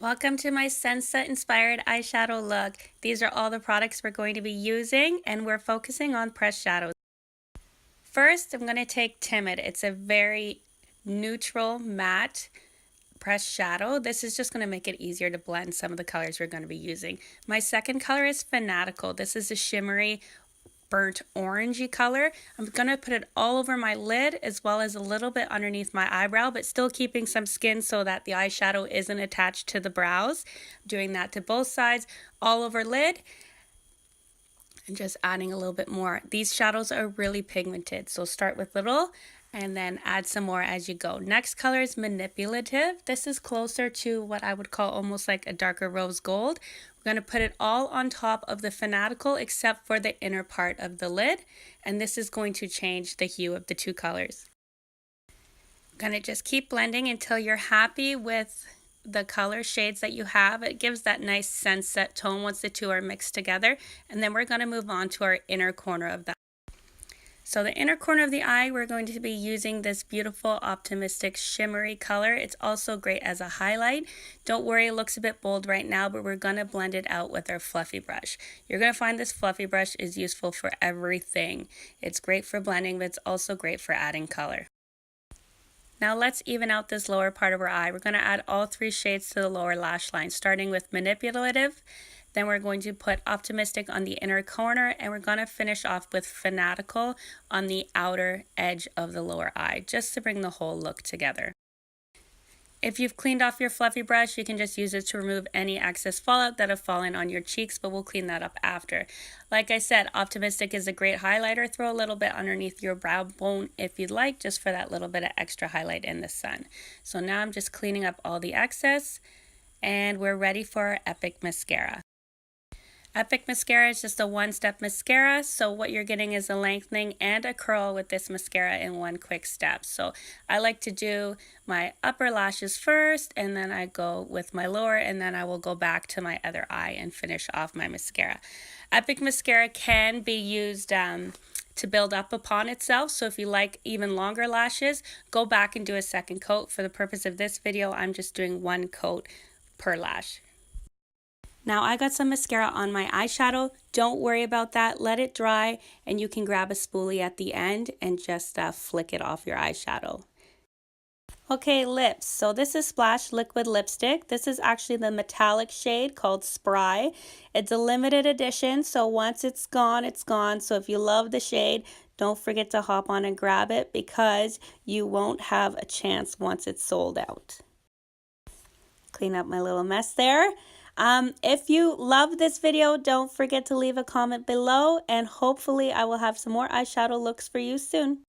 Welcome to my sunset inspired eyeshadow look. These are all the products we're going to be using and we're focusing on pressed shadows. First, I'm going to take Timid. It's a very neutral matte pressed shadow. This is just going to make it easier to blend some of the colors we're going to be using. My second color is Fanatical. This is a shimmery burnt orangey color. I'm going to put it all over my lid as well as a little bit underneath my eyebrow, but still keeping some skin so that the eyeshadow isn't attached to the brows. I'm doing that to both sides, all over lid, and just adding a little bit more. These shadows are really pigmented, so start with little and then add some more as you go. Next color is Manipulative. This is closer to what I would call almost like a darker rose gold. We're going to put it all on top of the Fanatical except for the inner part of the lid, and this is going to change the hue of the two colors. I'm going to just keep blending until you're happy with the color shades that you have. It gives that nice sunset tone once the two are mixed together, and then we're going to move on to our inner corner of the So the inner corner of the eye, we're going to be using this beautiful Optimistic shimmery color. It's also great as a highlight. Don't worry, it looks a bit bold right now, but we're going to blend it out with our fluffy brush. You're going to find this fluffy brush is useful for everything. It's great for blending, but it's also great for adding color. Now let's even out this lower part of our eye. We're going to add all three shades to the lower lash line, starting with Manipulative. Then we're going to put Optimistic on the inner corner, and we're going to finish off with Fanatical on the outer edge of the lower eye, just to bring the whole look together. If you've cleaned off your fluffy brush, you can just use it to remove any excess fallout that have fallen on your cheeks, but we'll clean that up after. Like I said, Optimistic is a great highlighter. Throw a little bit underneath your brow bone if you'd like, just for that little bit of extra highlight in the sun. So now I'm just cleaning up all the excess, and we're ready for our Epic Mascara. Epic Mascara is just a one-step mascara, so what you're getting is a lengthening and a curl with this mascara in one quick step. So I like to do my upper lashes first, and then I go with my lower, and then I will go back to my other eye and finish off my mascara. Epic Mascara can be used to build up upon itself, so if you like even longer lashes, go back and do a second coat. For the purpose of this video, I'm just doing one coat per lash. Now I got some mascara on my eyeshadow. Don't worry about that. Let it dry, and you can grab a spoolie at the end and just flick it off your eyeshadow. Okay, lips. So this is Splash Liquid Lipstick. This is actually the metallic shade called Spry. It's a limited edition, so once it's gone, it's gone. So if you love the shade, don't forget to hop on and grab it because you won't have a chance once it's sold out. Clean up my little mess there. If you love this video, don't forget to leave a comment below, and hopefully I will have some more eyeshadow looks for you soon.